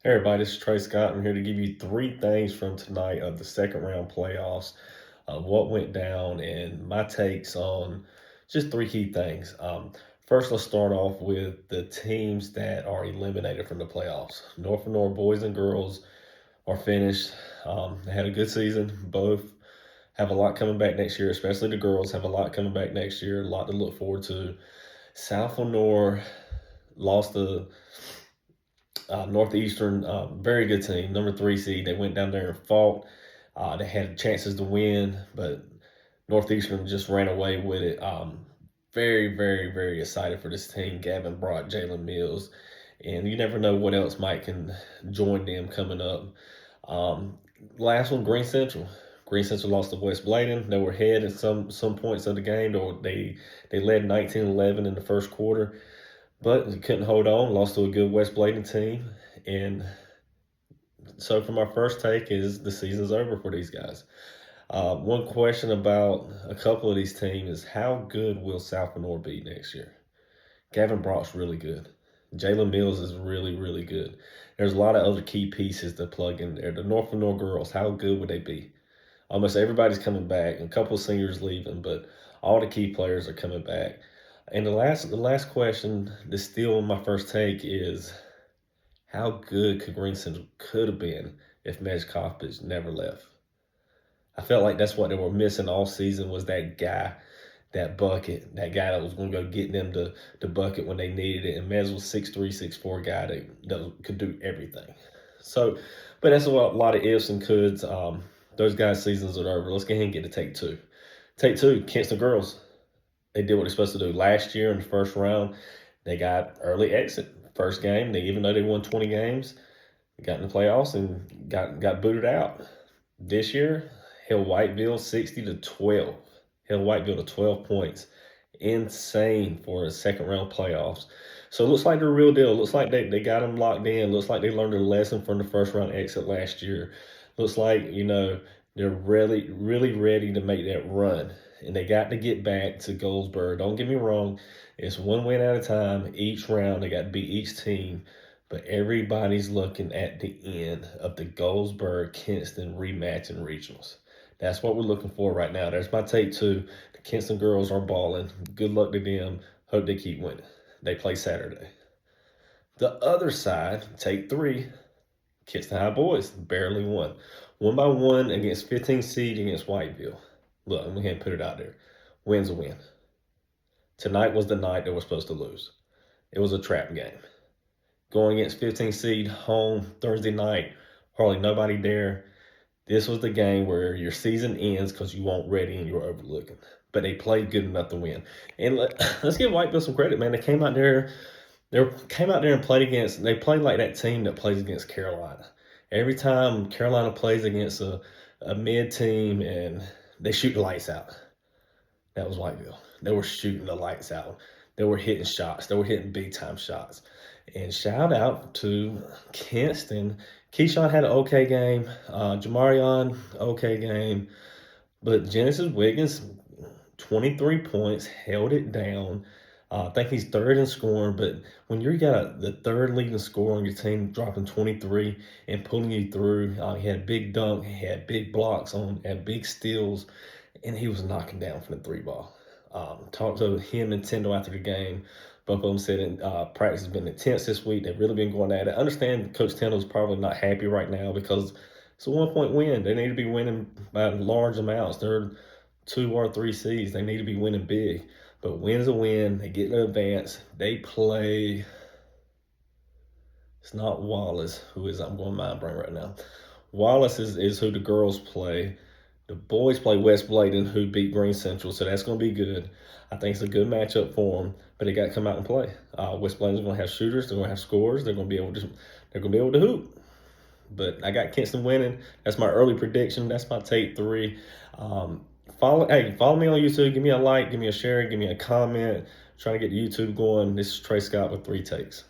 Hey everybody, this is Trey Scott. I'm here to give you three things from tonight of the second round playoffs, what went down, and my takes on just three key things. First, let's start off with the teams that are eliminated from the playoffs. North Lenoir boys and girls are finished. They had a good season. Both have a lot coming back next year, especially the girls have a lot coming back next year, a lot to look forward to. South Lenoir lost the Northeastern, very good team, number three seed. They went down there and fought. They had chances to win, but Northeastern just ran away with it. Very, very, very excited for this team. Gavin Brock, Jalen Mills, and you never know what else might can join them coming up. Um, Last one, Greene Central. Greene Central lost to West Bladen. They were ahead at some points of the game. They led 19-11 in the first quarter, but they couldn't hold on. Lost to a good West Bladen team, and so for my first take is the season's over for these guys. One question about a couple of these teams is how good will South Lenoir be next year? Gavin Brock's really good. Jalen Mills is really, really good. There's a lot of other key pieces to plug in there. The North Lenoir girls, how good would they be? Almost everybody's coming back. A couple of seniors leaving, but all the key players are coming back. And the last question that's still my first take is how good could Greene Central could have been if Mez Coppedge never left? I felt like that's what they were missing all season was that guy, that bucket, that guy that was going to go get them the bucket when they needed it. And Mez was 6'3", 6'4" guy that could do everything. So, but that's a lot of ifs and coulds. Those guys' seasons are over. Let's go ahead and get to take two. Take two, Kinston girls. They did what they're supposed to do. Last year in the first round, they got early exit. First game, even though they won 20 games, got in the playoffs and got booted out. This year, held Whiteville 60-12. Held Whiteville to 12 points. Insane for a second round playoffs. So it looks like they're a real deal. It looks like they got them locked in. It looks like they learned a lesson from the first round exit last year. Looks like, they're really, really ready to make that run. And they got to get back to Goldsboro. Don't get me wrong. It's one win at a time. Each round, they got to beat each team. But everybody's looking at the end of the Goldsboro Kinston rematch and regionals. That's what we're looking for right now. There's my take two. The Kinston girls are balling. Good luck to them. Hope they keep winning. They play Saturday. The other side, take three. Kinston High boys barely won. 1-1 against 15 seed against Whiteville. Look, I'm going to put it out there. Win's a win. Tonight was the night they were supposed to lose. It was a trap game. Going against 15 seed home Thursday night, hardly nobody there. This was the game where your season ends because you weren't ready and you were overlooking. But they played good enough to win. And let's give Whiteville some credit, man. They came out there and they played like that team that plays against Carolina. Every time Carolina plays against a mid team and they shoot the lights out. That was Whiteville. They were shooting the lights out. They were hitting shots. They were hitting big time shots. And shout out to Kinston. Keyshawn had an okay game. Jamarion, okay game. But Genesis Wiggins, 23 points, held it down. I think he's third in scoring, but when you got the third leading scorer on your team dropping 23 and pulling you through, he had a big dunk, he had big blocks had big steals, and he was knocking down from the three ball. Talked to him and Tendo after the game. Both of them said practice has been intense this week. They've really been going at it. I understand Coach Tendo's probably not happy right now because it's a 1-point win. They need to be winning by large amounts. They're 2 or 3 seeds. They need to be winning big. But win's a win. They get to advance. They play. It's not Wallace, I'm going mind brain right now. Wallace is who the girls play. The boys play West Bladen, who beat Greene Central, so that's going to be good. I think it's a good matchup for them, but they got to come out and play. West Bladen's going to have shooters. They're going to have scorers. They're going to be able to hoop. But I got Kinston winning. That's my early prediction. That's my take three. Follow me on YouTube. Give me a like, give me a share, give me a comment. I'm trying to get YouTube going. This is Trey Scott with 3 takes.